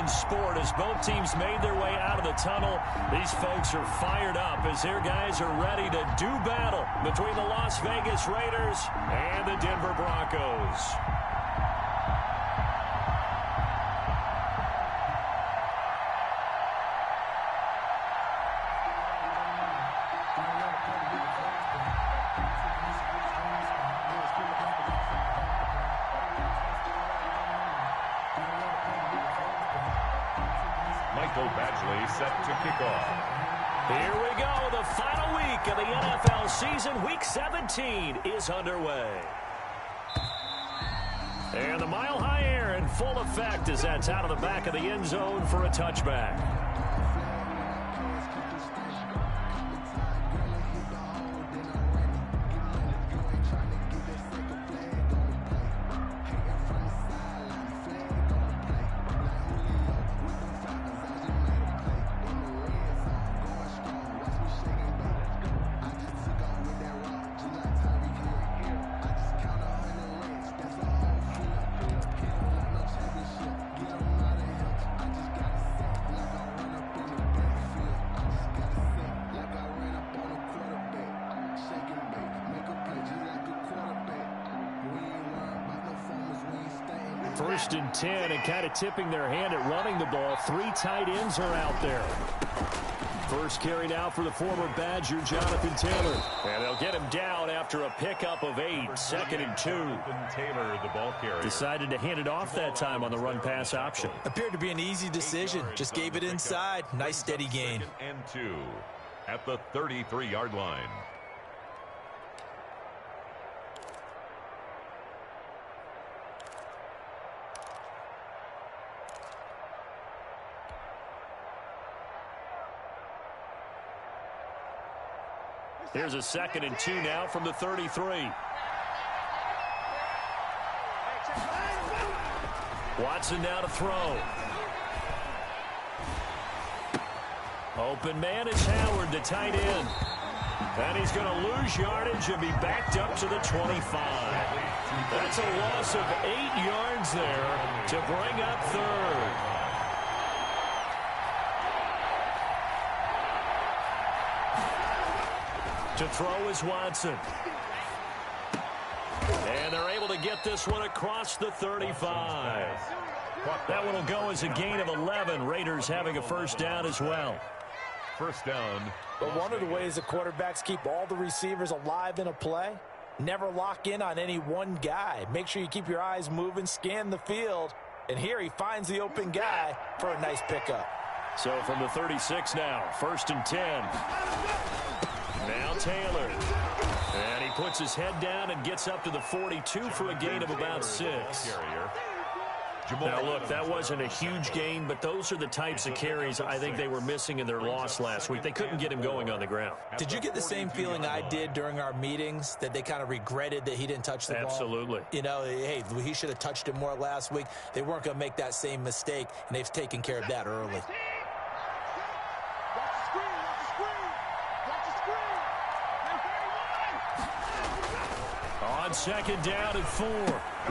in sport as both teams made their way out of the tunnel. These folks are fired up as their guys are ready to do battle between the Las Vegas Raiders and the Denver Broncos. Set to kick off. Here we go. The final week of the NFL season. Week 17 is underway. And the mile-high air in full effect as that's out of the back of the end zone for a touchback. First and 10, and kind of tipping their hand at running the ball. 3 tight ends are out there. First carry now for the former Badger, Jonathan Taylor. And they'll get him down after a pickup of 8. Second and 2. Taylor, the ball carrier. Decided to hand it off that time on the run-pass option. Appeared to be an easy decision. Just gave it inside. Nice steady gain. Second and 2 at the 33-yard line. Here's a second and 2 now from the 33. Watson now to throw. Open man is Howard, the tight end. And he's going to lose yardage and be backed up to the 25. That's a loss of 8 yards there to bring up third. To throw is Watson. And they're able to get this one across the 35. That one will go as a gain of 11. Raiders having a first down as well. First down. But one of the ways the quarterbacks keep all the receivers alive in a play, never lock in on any one guy. Make sure you keep your eyes moving, scan the field. And here he finds the open guy for a nice pickup. So from the 36 now, first and 10. Now Taylor. And he puts his head down and gets up to the 42 for a gain of about 6. Now, look, that wasn't a huge gain, but those are the types of carries I think they were missing in their loss last week. They couldn't get him going on the ground. Did you get the same feeling I did during our meetings, that they kind of regretted that he didn't touch the ball? Absolutely. You know, hey, he should have touched it more last week. They weren't going to make that same mistake, and they've taken care of that early. On second down and 4,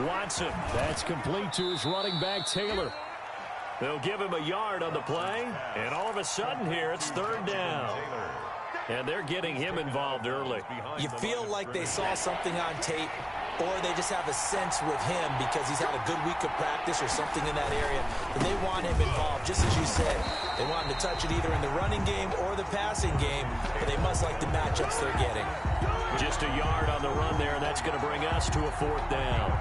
Watson. That's complete to his running back, Taylor. They'll give him a yard on the play, and all of a sudden here, it's third down. And they're getting him involved early. You feel like they saw something on tape, or they just have a sense with him because he's had a good week of practice or something in that area, and they want him involved. Just as you said, they want him to touch it either in the running game or the passing game, but they must like the matchups they're getting. Just a yard on the run there, and that's going to bring us to a fourth down.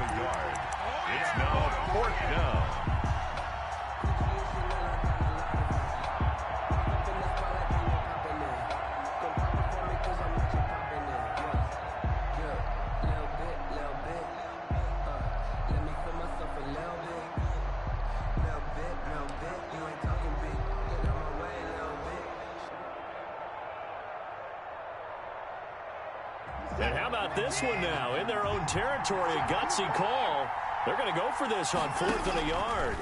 It's now fourth down. And how about this one now? In their own territory, a gutsy call. They're going to go for this on 4th and a yard.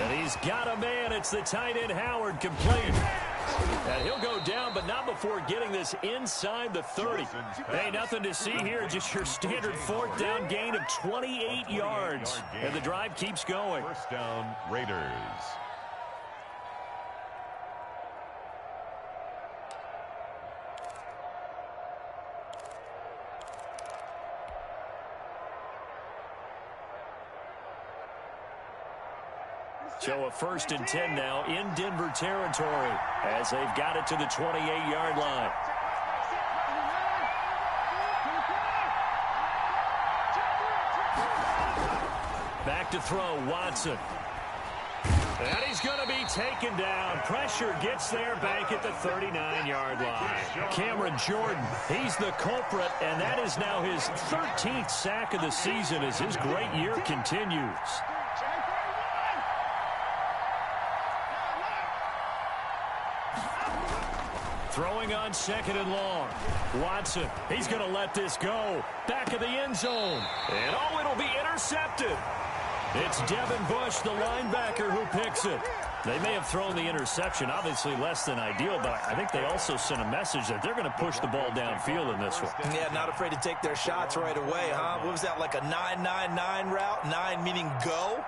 And he's got a man. It's the tight end, Howard, complete. And he'll go down, but not before getting this inside the 30. Hey, nothing to see here, just your standard fourth down gain of 28 yards. And the drive keeps going. First down, Raiders. So a 1st and 10 now in Denver territory as they've got it to the 28-yard line. Back to throw, Watson. And he's going to be taken down. Pressure gets there back at the 39-yard line. Cameron Jordan, he's the culprit, and that is now his 13th sack of the season as his great year continues. Throwing on 2nd and long. Watson, he's going to let this go. Back of the end zone. And oh, it'll be intercepted. It's Devin Bush, the linebacker, who picks it. They may have thrown the interception, obviously less than ideal, but I think they also sent a message that they're going to push the ball downfield in this one. Yeah, not afraid to take their shots right away, huh? What was that, like a 9-9-9 route? 9 meaning go?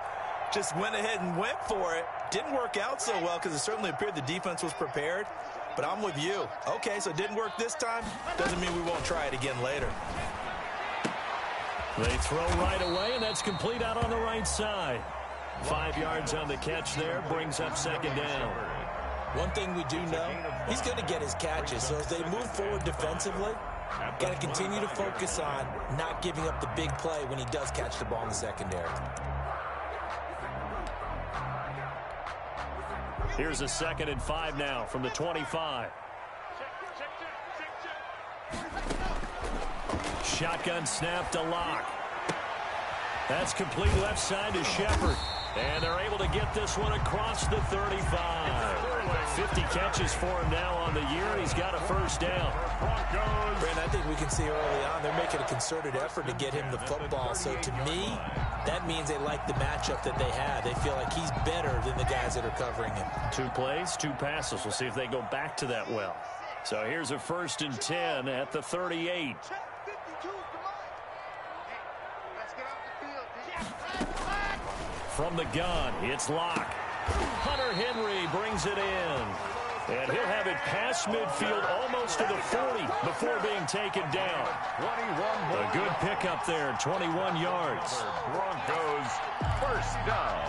Just went ahead and went for it. Didn't work out so well because it certainly appeared the defense was prepared. But I'm with you. Okay, so it didn't work this time. Doesn't mean we won't try it again later. They throw right away, and that's complete out on the right side. 5 yards on the catch there, brings up 2nd down. One thing we do know, he's going to get his catches. So as they move forward defensively, got to continue to focus on not giving up the big play when he does catch the ball in the secondary. Here's a 2nd and 5 now from the 25. Shotgun snap to Locke. That's complete left side to Shepard. And they're able to get this one across the 35. 50 catches for him now on the year. He's got a 1st down. Brent, I think we can see early on they're making a concerted effort to get him the football. So to me, that means they like the matchup that they have. They feel like he's better than the guys that are covering him. 2 plays, 2 passes. We'll see if they go back to that well. So here's a 1st and 10 at the 38. From the gun, it's Locke. Hunter Henry brings it in. And he'll have it past midfield almost to the 40 before being taken down. A good pickup there, 21 yards. Broncos, 1st down.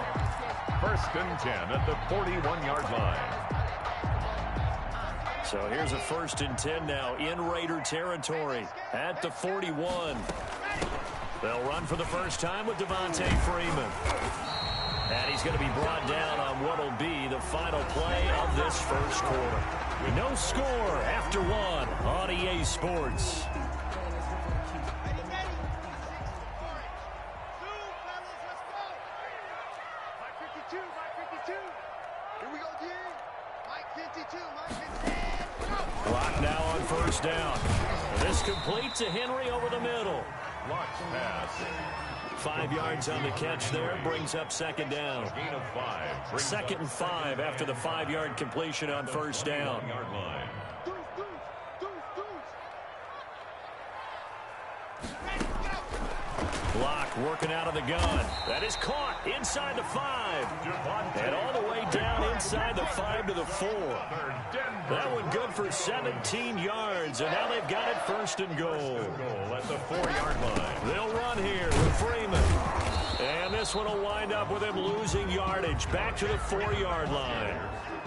1st and 10 at the 41-yard line. So here's a 1st and 10 now in Raider territory at the 41. They'll run for the first time with Devontae Freeman. And he's going to be brought down on what will be the final play of this 1st quarter. No score after 1 on EA Sports. Clock now on 1st down. This complete to Henry over the middle. Locke's pass. 5 yards on the catch there, brings up 2nd down. Gain of 5. 2nd and 5 after the 5-yard completion on 1st down. Locke working out of the gun. That is caught inside the 5. And all the way down inside the 5 to the 4. That one good for 17 yards. And now they've got it 1st and goal. At the 4-yard line. They'll run here with Freeman. And this one will wind up with him losing yardage back to the 4-yard line.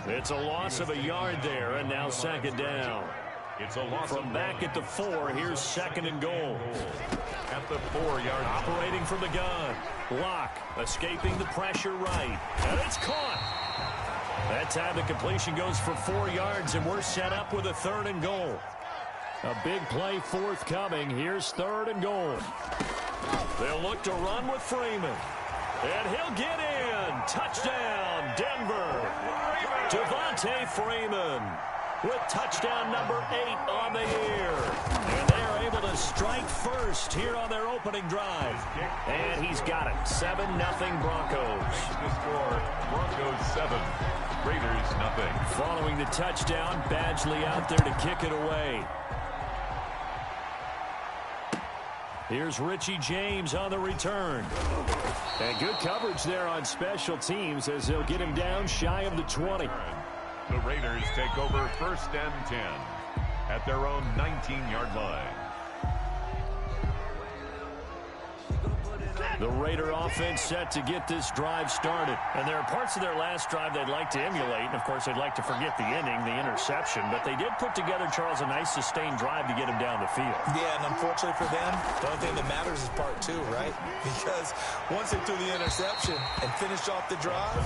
It's a loss of a yard there, and now 2nd down. It's a loss from back at the 4. Here's 2nd and goal. At the 4-yard. Operating from the gun. Locke escaping the pressure right. And it's caught. That time the completion goes for 4 yards, and we're set up with a 3rd and goal. A big play forthcoming. Here's 3rd and goal. They'll look to run with Freeman. And he'll get in. Touchdown, Denver. Devontae Freeman with touchdown number 8 on the year. And they are able to strike first here on their opening drive. And he's got it. 7-0 Broncos. The score, Broncos 7. Raiders, nothing. Following the touchdown, Badgley out there to kick it away. Here's Richie James on the return. And good coverage there on special teams as they'll get him down shy of the 20. The Raiders take over 1st and 10 at their own 19-yard line. The Raider offense set to get this drive started. And there are parts of their last drive they'd like to emulate. And, of course, they'd like to forget the ending, the interception. But they did put together, Charles, a nice sustained drive to get him down the field. Yeah, and unfortunately for them, the only thing that matters is part 2, right? Because once they threw the interception and finished off the drive,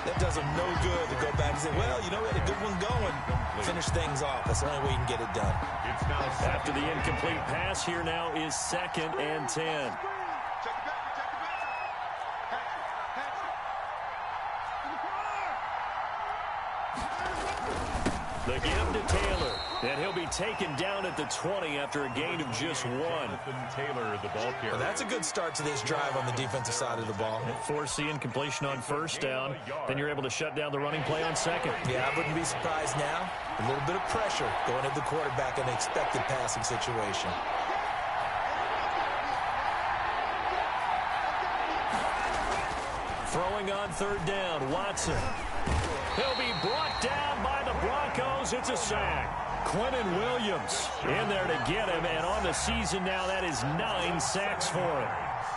that does them no good to go back and say, well, you know, we had a good one going. Finish things off. That's the only way you can get it done. After the incomplete pass, here now is 2nd and 10. The give to Taylor, and he'll be taken down at the 20 after a gain of just 1. Taylor, the ball carrier. Well, that's a good start to this drive on the defensive side of the ball. Force the incompletion on 1st down. Then you're able to shut down the running play on 2nd. Yeah, I wouldn't be surprised now. A little bit of pressure going at the quarterback in an expected passing situation. Throwing on 3rd down, Watson. He'll be brought down by the Broncos. It's a sack. Quentin Williams in there to get him, and on the season now, that is 9 sacks for him.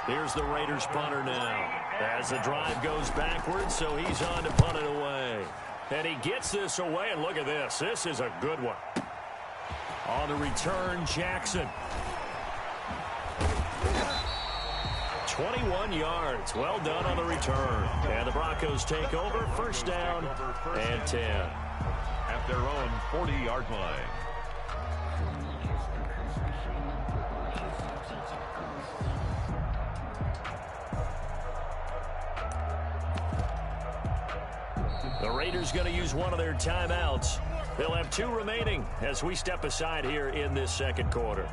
Here's the Raiders punter now as the drive goes backwards, so he's on to punt it away. And he gets this away, and look at this. This is a good one. On the return, Jackson. 21 yards. Well done on the return. And the Broncos take over 1st down and 10. At their own 40-yard line. The Raiders going to use one of their timeouts. They'll have 2 remaining as we step aside here in this 2nd quarter.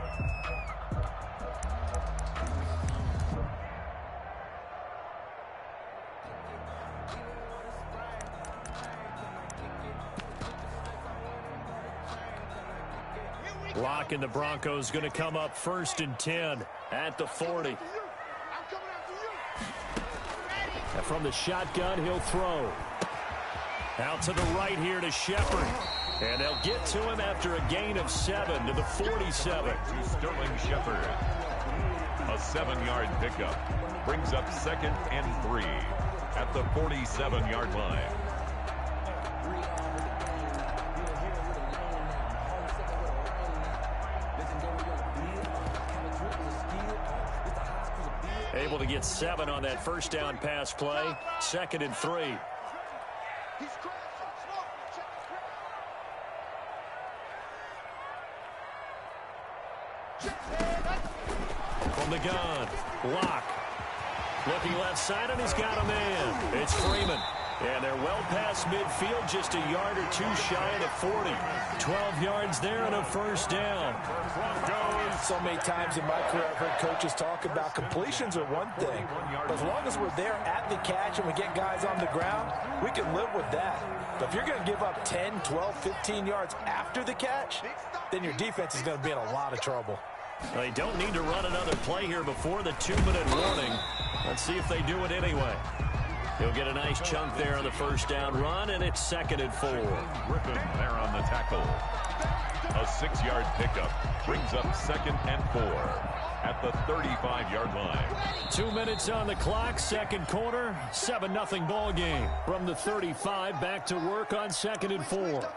Lock and the Broncos going to come up 1st and 10 at the 40. And from the shotgun, he'll throw. Out to the right here to Shepard. And they'll get to him after a gain of 7 to the 47. To Sterling Shepard. A 7-yard pickup. Brings up 2nd and 3 at the 47-yard line. Able to get 7 on that 1st down pass play. 2nd and 3. From the gun, Locke. Looking left side, and he's got a man. It's Freeman. And they're well past midfield, just a yard or 2 shy of the 40. 12 yards there and a 1st down. So many times in my career, I've heard coaches talk about completions are one thing. But as long as we're there at the catch and we get guys on the ground, we can live with that. But if you're going to give up 10, 12, 15 yards after the catch, then your defense is going to be in a lot of trouble. They don't need to run another play here before the 2-minute warning. Let's see if they do it anyway. He'll get a nice chunk there on the 1st down run, and it's 2nd and 4. Griffin there on the tackle. A 6-yard pickup brings up 2nd and 4 at the 35-yard line. 2 minutes on the clock, 2nd quarter, 7-0 ball game. From the 35, back to work on 2nd and 4.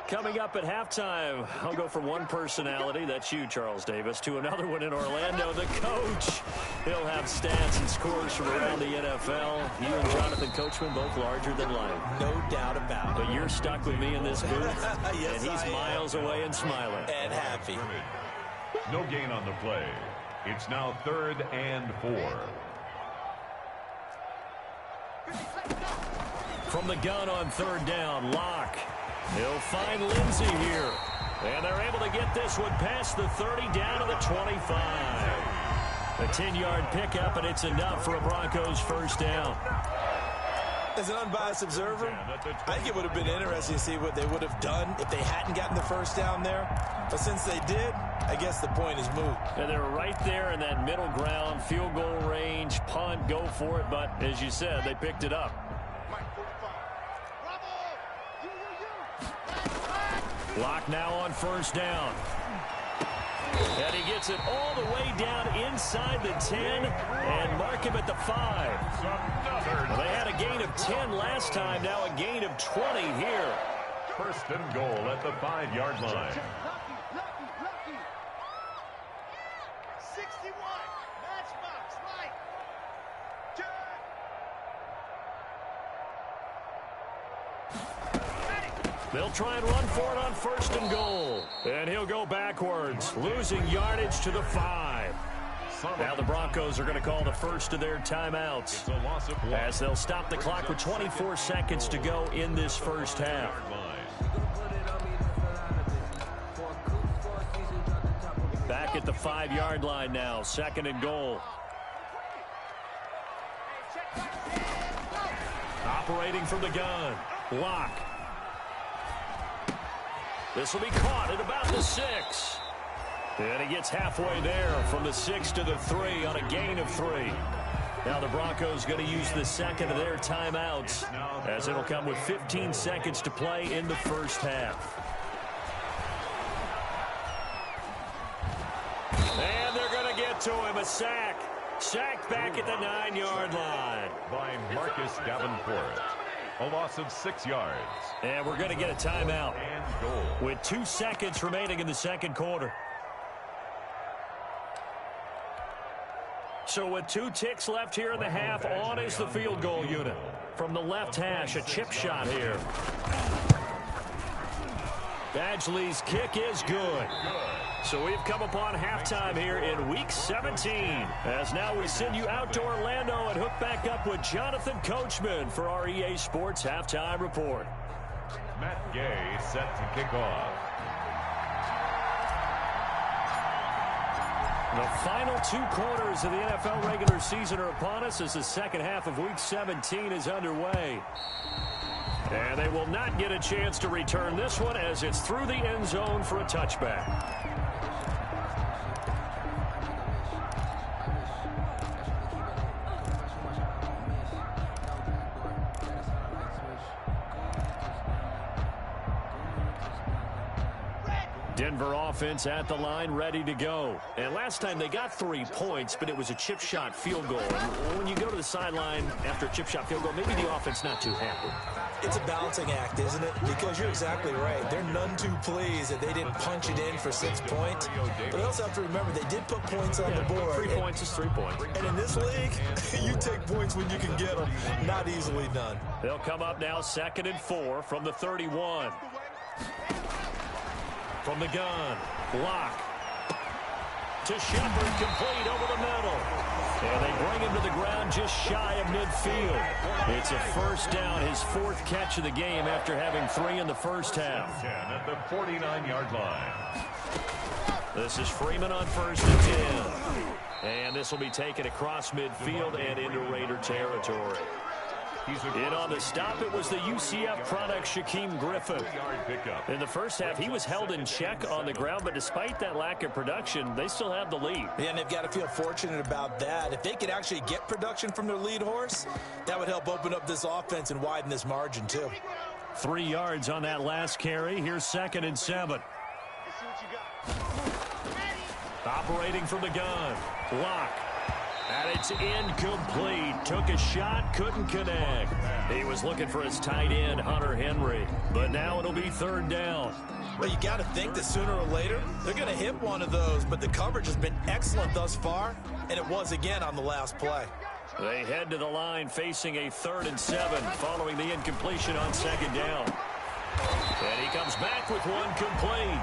Coming up at halftime, I'll go from one personality, that's you, Charles Davis, to another one in Orlando, the coach. He'll have stats and scores from around the NFL. You and Jonathan Coachman, both larger than life. No doubt about it. But you're stuck with me in this booth, yes, and he's miles away and smiling. And happy. No gain on the play. It's now 3rd and 4. From the gun on 3rd down, Locke. He'll find Lindsey here. And they're able to get this one past the 30 down to the 25. A 10-yard pickup, and it's enough for a Broncos first down. As an unbiased observer, I think it would have been interesting to see what they would have done if they hadn't gotten the first down there. But since they did, I guess the point is moot. And they're right there in that middle ground, field goal range, punt, go for it. But as you said, they picked it up. Locke now on 1st down. And he gets it all the way down inside the 10 and mark him at the 5. Well, they had a gain of 10 last time, now a gain of 20 here. 1st and goal at the 5-yard line. 61, matchbox, right. They'll try and run for it on 1st and goal. And he'll go backwards, losing yardage to the 5. Now the Broncos are going to call the first of their timeouts as they'll stop the clock with 24 seconds to go in this first half. Back at the 5-yard line now, 2nd and goal. Operating from the gun, Locke. This will be caught at about the 6. And he gets halfway there from the 6 to the 3 on a gain of 3. Now the Broncos going to use the 2nd of their timeouts as it'll come with 15 seconds to play in the first half. And they're going to get to him, a sack. Sacked back at the 9-yard line. By Marcus Davenport. A loss of 6 yards. And we're going to get a timeout with 2 seconds remaining in the 2nd quarter. So with 2 ticks left here in the half, on is the field goal unit. From the left hash, a chip shot here. Badgley's kick is good. So we've come upon halftime here in Week 17. As now we send you out to Orlando and hook back up with Jonathan Coachman for our EA Sports Halftime Report. Matt Gay set to kick off. The final 2 quarters of the NFL regular season are upon us as the second half of Week 17 is underway. And they will not get a chance to return this one as it's through the end zone for a touchback. Denver offense at the line, ready to go. And last time they got 3 points, but it was a chip shot field goal. And when you go to the sideline after a chip shot field goal, maybe the offense not too happy. It's a balancing act, isn't it? Because you're exactly right. They're none too pleased that they didn't punch it in for 6 points. But they also have to remember they did put points on the board. 3 points is 3 points. And in this league, you take points when you can get them. Not easily done. They'll come up now 2nd and 4 from the 31. From the gun, Locke. To Shepard, complete over the middle. And they bring him to the ground just shy of midfield. It's a first down, his 4th catch of the game after having 3 in the first half. 10 at the 49-yard line. This is Freeman on 1st and 10. And this will be taken across midfield and into Raider territory. In on the stop, it was the UCF product, Shaquem Griffin. In the first half, he was held in check on the ground, but despite that lack of production, they still have the lead. Yeah, and they've got to feel fortunate about that. If they could actually get production from their lead horse, that would help open up this offense and widen this margin, too. 3 yards on that last carry. Here's 2nd and 7. Operating from the gun, Locke. And it's incomplete. Took a shot, couldn't connect. He was looking for his tight end, Hunter Henry. But now it'll be 3rd down. Well, you got to think that sooner or later, they're going to hit one of those. But the coverage has been excellent thus far, and it was again on the last play. They head to the line facing a 3rd and 7 following the incompletion on 2nd down. And he comes back with one complete.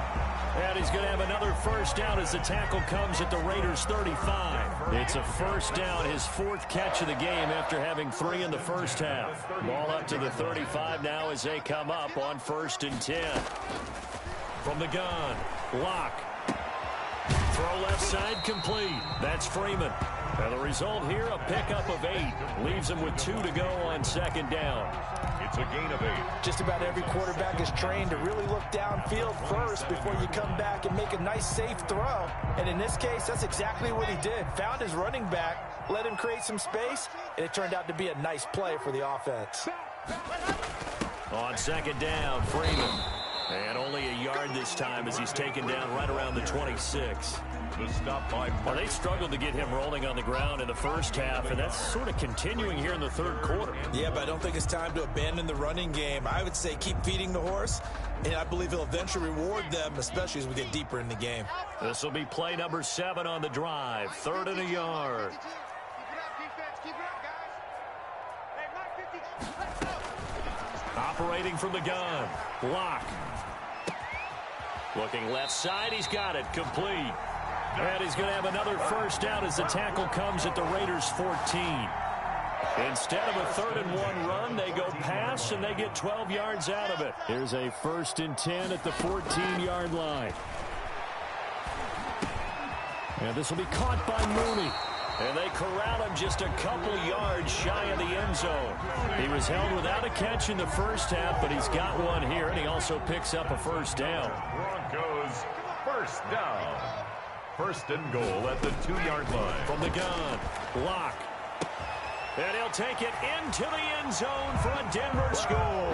And he's going to have another first down as the tackle comes at the Raiders' 35. It's a first down, his fourth catch of the game after having 3 in the first half. Ball up to the 35 now as they come up on 1st and 10. From the gun, Locke. Throw left side complete. That's Freeman. And the result here, a pickup of 8. Leaves him with 2 to go on 2nd down. It's a gain of 8. Just about every quarterback is trained to really look downfield first before you come back and make a nice, safe throw. And in this case, that's exactly what he did. Found his running back, let him create some space, and it turned out to be a nice play for the offense. On 2nd down, Freeman. And only a yard this time as he's taken down right around the 26. The stop by Well, they struggled to get him rolling on the ground in the first half, and that's sort of continuing here in the 3rd quarter. Yeah, but I don't think it's time to abandon the running game. I would say keep feeding the horse, and I believe he'll eventually reward them, especially as we get deeper in the game. This will be play number 7 on the drive. 3rd and a yard. Keep it up, defense. Keep it up, guys. Hey, Mike 50. Let's go. Operating from the gun. Locke. Looking left side. He's got it. Complete. And he's going to have another first down as the tackle comes at the Raiders' 14. Instead of a 3rd and 1 run, they go pass, and they get 12 yards out of it. Here's a 1st and 10 at the 14-yard line. And this will be caught by Mooney. And they corral him just a couple yards shy of the end zone. He was held without a catch in the first half, but he's got one here, and he also picks up a first down. Broncos first down. 1st and goal at the 2-yard line. From the gun, Locke. And he'll take it into the end zone for a Denver score.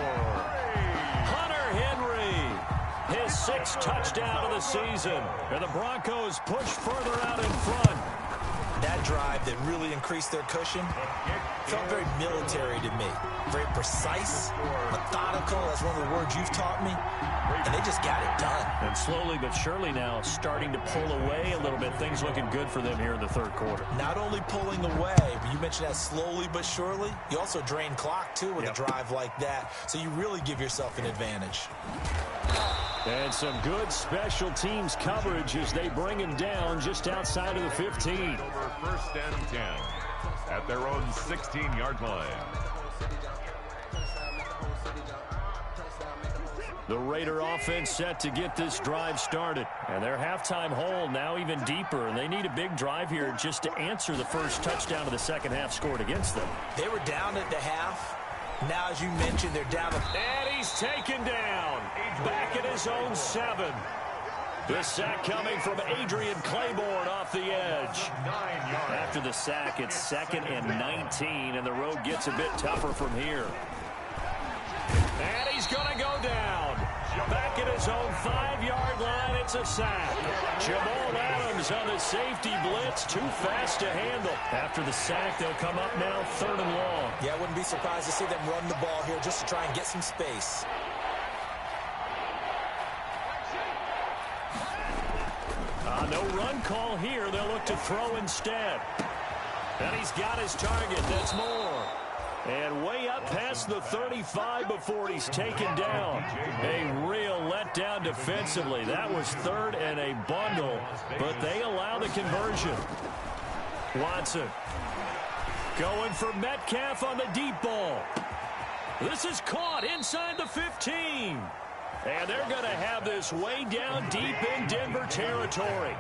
Hunter Henry, his 6th touchdown of the season. And the Broncos push further out in front. That drive that really increased their cushion felt very military to me. Very precise, methodical. That's one of the words you've taught me. And they just got it done. And slowly but surely now starting to pull away a little bit. Things looking good for them here in the 3rd quarter. Not only pulling away, but you mentioned that slowly but surely. You also drain clock, too, with a drive like that. So you really give yourself an advantage. And some good special teams coverage as they bring him down just outside of the 15. Over 1st and 10 at their own 16-yard line. The Raider offense set to get this drive started. And their halftime hole now even deeper. And they need a big drive here just to answer the first touchdown of the second half scored against them. They were down at the half. Now, as you mentioned, they're down. And he's taken down. Back at his own 7. The sack coming from Adrian Claiborne off the edge. After the sack, it's 2nd and 19. And the road gets a bit tougher from here. And he's going to go down. Back at his own 5-yard line, it's a sack. Jamal Adams on the safety blitz, too fast to handle. After the sack, they'll come up now 3rd and long. Yeah, I wouldn't be surprised to see them run the ball here just to try and get some space. No run call here. They'll look to throw instead. And he's got his target. That's Moore. And way up past the 35 before he's taken down. A real letdown defensively. That was 3rd and a bundle, but they allow the conversion. Watson going for Metcalf on the deep ball. This is caught inside the 15. And they're going to have this way down deep in Denver territory.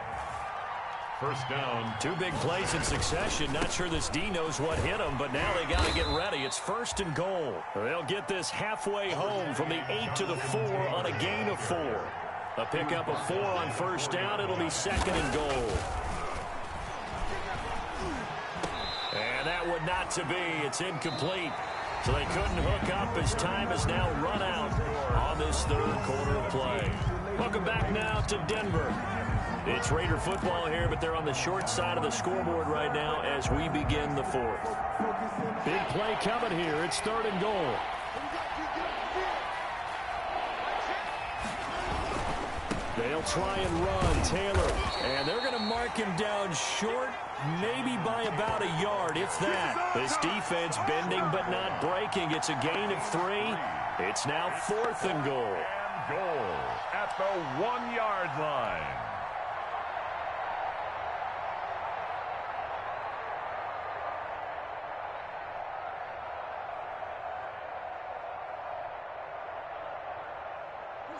First down. 2 big plays in succession. Not sure this D knows what hit him, but now they got to get ready. It's 1st and goal. They'll get this halfway home from the 8 to the 4 on a gain of 4. A pickup of 4 on 1st down. It'll be 2nd and goal. And that would not to be. It's incomplete. So they couldn't hook up as time has now run out on this 3rd quarter of play. Welcome back now to Denver. It's Raider football here, but they're on the short side of the scoreboard right now as we begin the 4th. Big play coming here. It's 3rd and goal. They'll try and run Taylor. And they're going to mark him down short, maybe by about a yard, if that. This defense bending but not breaking. It's a gain of 3. It's now 4th and goal. goal at the 1-yard line.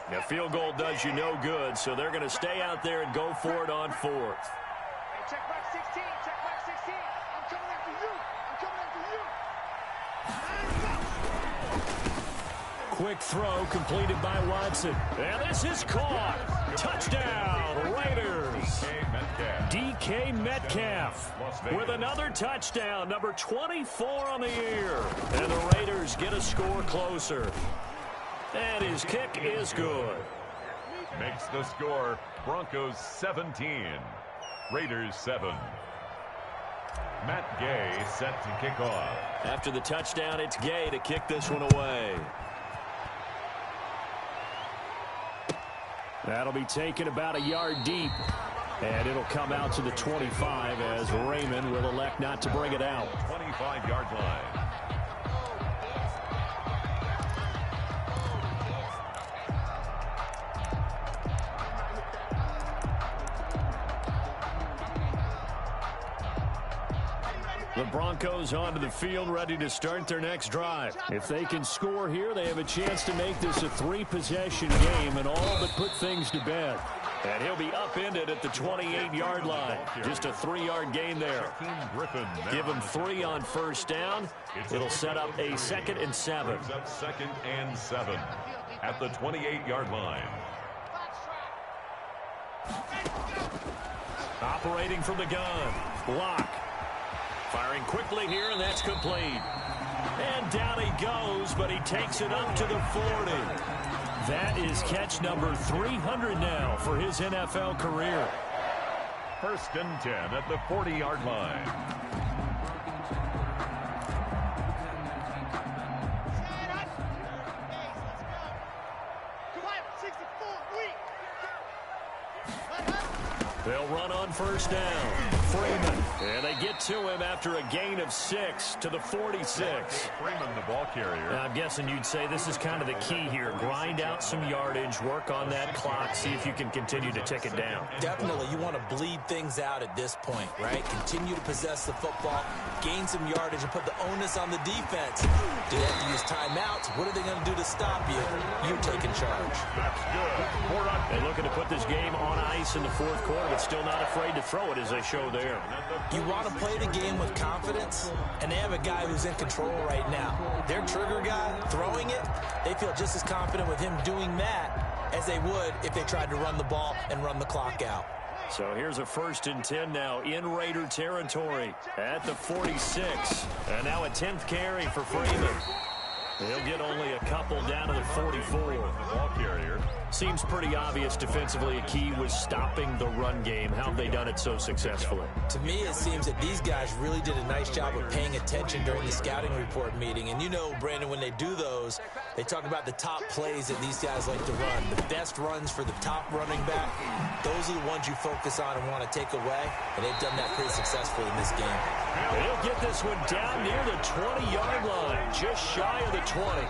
A field goal does you no good, so they're going to stay out there and go for it on 4th. Hey, check back 16. Check back 16. I'm coming after you. I'm coming after you. Quick throw completed by Watson. And this is caught. Touchdown, Raiders. DK Metcalf with another touchdown, number 24 on the year. And the Raiders get a score closer. And his kick is good. Makes the score Broncos 17, Raiders 7. Matt Gay set to kick off. After the touchdown, it's Gay to kick this one away. That'll be taken about a yard deep. And it'll come out to the 25 as Raymond will elect not to bring it out. 25-yard line. The Broncos onto the field, ready to start their next drive. If they can score here, they have a chance to make this a 3-possession game and all but put things to bed. And he'll be upended at the 28-yard line. Just a 3-yard gain there. Give him 3 on first down. It'll set up a 2nd and 7. Second and 7 at the 28-yard line. Operating from the gun. Block. Firing quickly here, and that's complete. And down he goes, but he takes it up to the 40. That is catch number 300 now for his NFL career. 1st and 10 at the 40-yard line. They'll run on first down. Freeman. And they get to him after a gain of 6 to the 46. Freeman, the ball carrier. Now, I'm guessing you'd say this is kind of the key here. Grind out some yardage, work on that clock, see if you can continue to tick it down. Definitely, you want to bleed things out at this point, right? Continue to possess the football, gain some yardage, and put the onus on the defense. Do they have to use timeouts? What are they going to do to stop you? You're taking charge. That's good. They're looking to put this game on ice in the 4th quarter, but still not afraid to throw it as they show there. You want to play the game with confidence, and they have a guy who's in control right now. Their trigger guy throwing it, they feel just as confident with him doing that as they would if they tried to run the ball and run the clock out. So here's a 1st and 10 now in Raider territory at the 46. And now a 10th carry for Freeman. He'll get only a couple down to the 44. The ball carrier. Seems pretty obvious defensively. A key was stopping the run game. How have they done it so successfully? To me, it seems that these guys really did a nice job of paying attention during the scouting report meeting. And you know, Brandon, when they do those, they talk about the top plays that these guys like to run. The best runs for the top running back, those are the ones you focus on and want to take away. And they've done that pretty successfully in this game. They'll get this one down near the 20-yard line, just shy of the 20.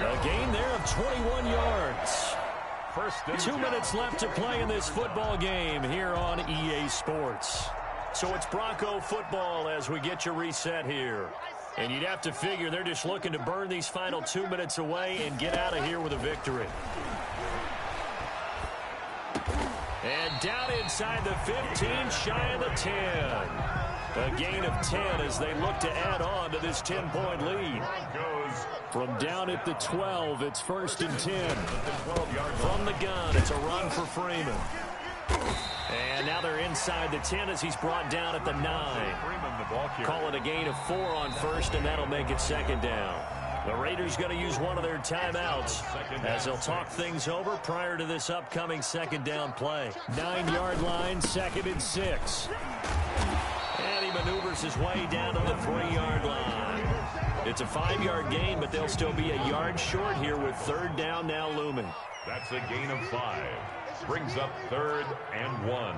A gain there of 21 yards. 2 minutes left to play in this football game here on EA Sports. So it's Bronco football as we get you reset here. And you'd have to figure they're just looking to burn these final 2 minutes away and get out of here with a victory. And down inside the 15, shy of the 10. A gain of 10 as they look to add on to this 10-point lead. From down at the 12, it's 1st and 10. From the gun, it's a run for Freeman. And now they're inside the 10 as he's brought down at the 9. Call it a gain of 4 on first, and that'll make it 2nd down. The Raiders going to use one of their timeouts as they'll talk things over prior to this upcoming 2nd down play. 9-yard line, 2nd and 6. And he maneuvers his way down to the 3-yard line. It's a 5-yard gain, but they'll still be a yard short here with 3rd down now looming. That's a gain of 5. Brings up 3rd and 1.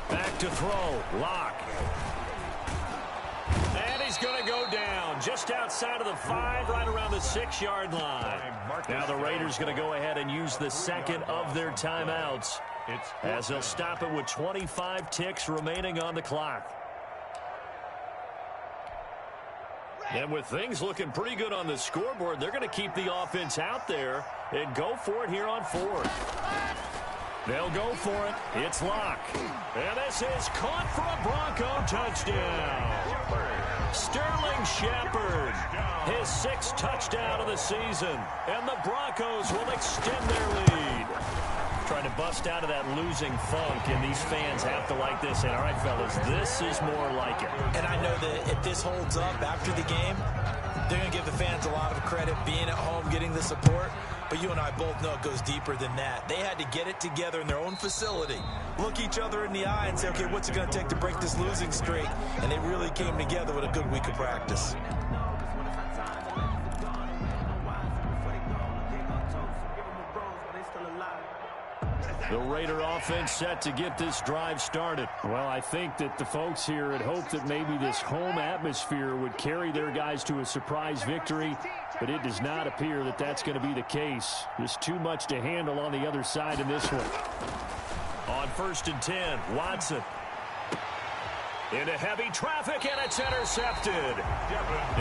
Back to throw. Lock. And he's going to go down just outside of the 5, right around the 6-yard line. Now the Raiders going to go ahead and use the second of their timeouts as they'll stop it with 25 ticks remaining on the clock. And with things looking pretty good on the scoreboard, they're going to keep the offense out there and go for it here on 4th. They'll go for it. It's Locke. And this is caught for a Bronco touchdown. Sterling Shepard, his 6th touchdown of the season. And the Broncos will extend their lead. Trying to bust out of that losing funk, and these fans have to like this. And all right, fellas, this is more like it. And I know that if this holds up after the game, they're going to give the fans a lot of credit being at home, getting the support. But you and I both know it goes deeper than that. They had to get it together in their own facility, look each other in the eye and say, okay, what's it going to take to break this losing streak? And they really came together with a good week of practice. The Raider offense set to get this drive started. Well, I think that the folks here had hoped that maybe this home atmosphere would carry their guys to a surprise victory, but it does not appear that that's going to be the case. Just too much to handle on the other side in this one. On 1st and 10, Watson. Into heavy traffic, and it's intercepted.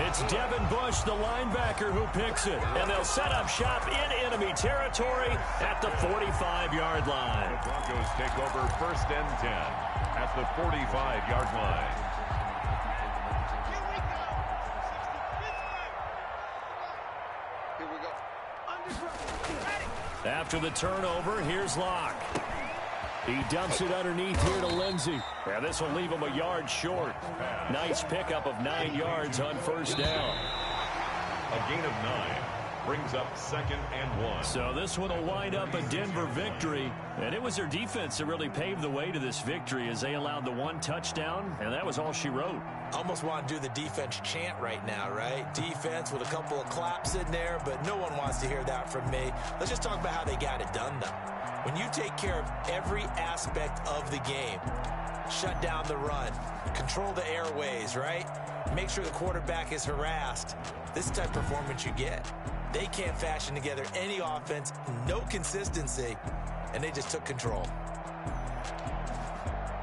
It's Devin Bush, the linebacker, who picks it. And they'll set up shop in enemy territory at the 45-yard line. The Broncos take over 1st and 10 at the 45-yard line. Here we go. After the turnover, here's Locke. He dumps it underneath here to Lindsey. Yeah, this will leave him a yard short. Nice pickup of 9 yards on 1st down. A gain of 9 brings up 2nd and 1. So this one will wind up a Denver victory. And it was their defense that really paved the way to this victory as they allowed the 1 touchdown, and that was all she wrote. Almost want to do the defense chant right now, right? Defense with a couple of claps in there, but no one wants to hear that from me. Let's just talk about how they got it done, though. When you take care of every aspect of the game, shut down the run, control the airways, right? Make sure the quarterback is harassed. This is the type of performance you get. They can't fashion together any offense, no consistency, and they just took control.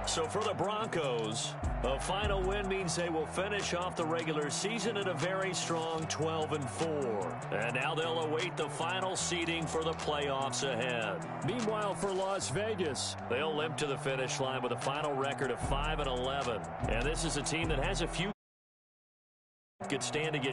So for the Broncos, a final win means they will finish off the regular season at a very strong 12-4. And now they'll await the final seeding for the playoffs ahead. Meanwhile, for Las Vegas, they'll limp to the finish line with a final record of 5-11. And this is a team that has a few could stand to get